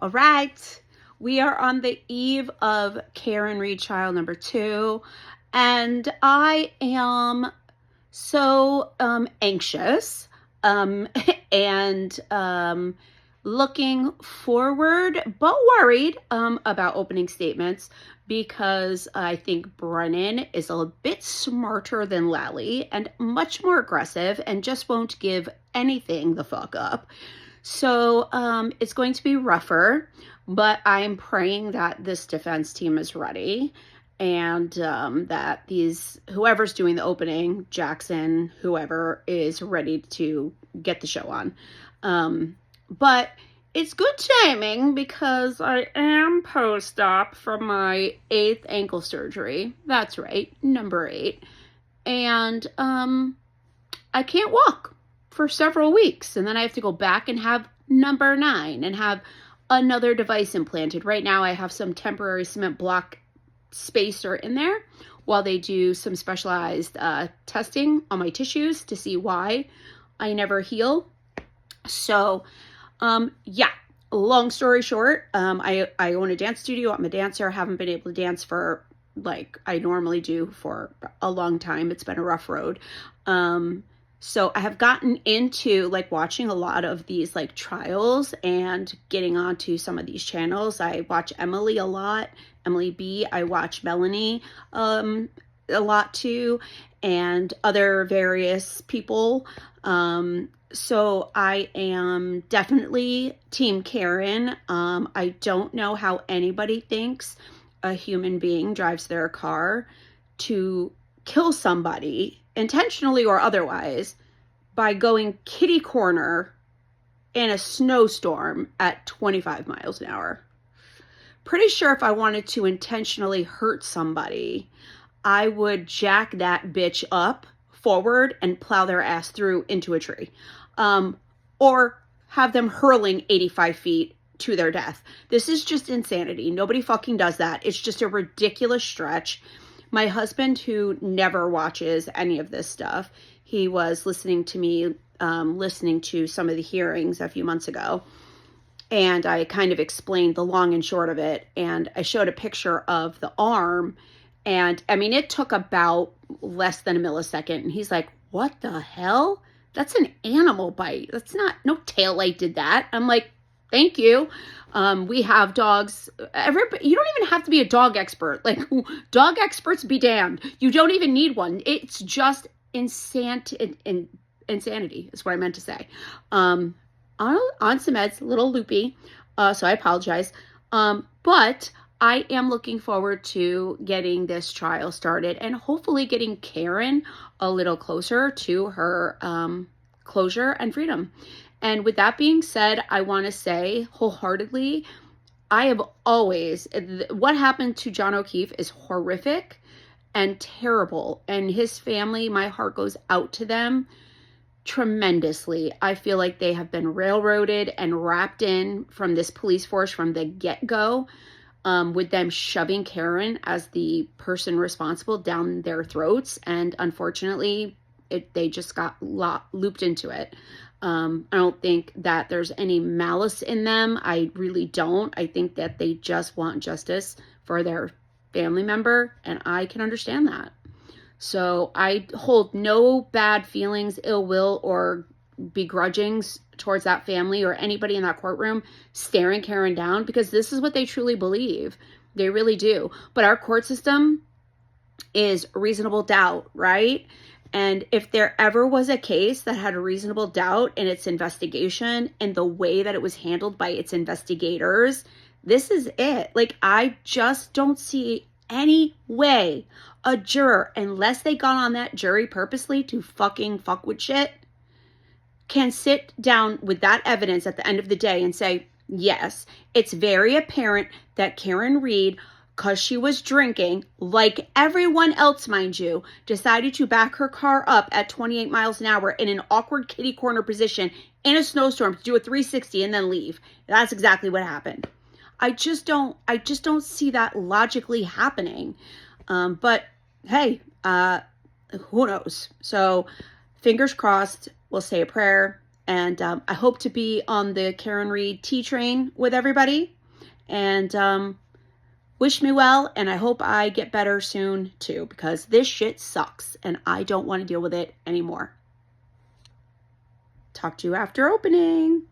All right, we are on the eve of Karen Reed trial number 2, and I am so anxious and looking forward but worried about opening statements because I think Brennan is a bit smarter than Lally and much more aggressive and just won't give anything the fuck up. So it's going to be rougher, but I'm praying that this defense team is ready and that whoever's doing the opening, Jackson, whoever, is ready to get the show on. But it's good timing because I am post-op from my 8th ankle surgery. That's right, number 8. And I can't walk for several weeks, and then I have to go back and have number 9 and have another device implanted. Right now I have some temporary cement block spacer in there while they do some specialized testing on my tissues to see why I never heal. So yeah, long story short, I own a dance studio. I'm a dancer. I haven't been able to dance for like I normally do for a long time. It's been a rough road. So I have gotten into like watching a lot of these like trials and getting onto some of these channels. I watch Emily a lot, Emily B. I watch Melanie a lot too, and other various people. So I am definitely Team Karen. I don't know how anybody thinks a human being drives their car to kill somebody, intentionally or otherwise, by going kitty corner in a snowstorm at 25 miles an hour. Pretty sure if I wanted to intentionally hurt somebody, I would jack that bitch up forward and plow their ass through into a tree. Or have them hurling 85 feet to their death. This is just insanity. Nobody fucking does that. It's just a ridiculous stretch. My husband, who never watches any of this stuff, he was listening to me, listening to some of the hearings a few months ago. And I kind of explained the long and short of it. And I showed a picture of the arm. And I mean, it took about less than a millisecond. And he's like, what the hell? That's an animal bite. That's not, no taillight did that. I'm like, thank you. We have dogs. You don't even have to be a dog expert. Like, dog experts be damned. You don't even need one. It's just insanity is what I meant to say. On some meds, a little loopy. So I apologize. But I am looking forward to getting this trial started and hopefully getting Karen a little closer to her closure and freedom. And with that being said, I want to say wholeheartedly, I have always, what happened to John O'Keefe is horrific and terrible. And his family, my heart goes out to them tremendously. I feel like they have been railroaded and wrapped in from this police force from the get-go, with them shoving Karen as the person responsible down their throats. And unfortunately, they just got looped into it. I don't think that there's any malice in them. I really don't. I think that they just want justice for their family member, and I can understand that. So I hold no bad feelings, ill will, or begrudgings towards that family or anybody in that courtroom staring Karen down, because this is what they truly believe. They really do. But our court system is reasonable doubt, right? And if there ever was a case that had a reasonable doubt in its investigation and the way that it was handled by its investigators, this is it. Like, I just don't see any way a juror, unless they got on that jury purposely to fucking fuck with shit, can sit down with that evidence at the end of the day and say, yes, it's very apparent that Karen Reed, because she was drinking, like everyone else, mind you, decided to back her car up at 28 miles an hour in an awkward kitty corner position in a snowstorm to do a 360 and then leave. That's exactly what happened. I just don't see that logically happening. But hey, who knows? So fingers crossed, we'll say a prayer And I hope to be on the Karen Reed tea train with everybody. And wish me well, and I hope I get better soon too, because this shit sucks and I don't want to deal with it anymore. Talk to you after opening.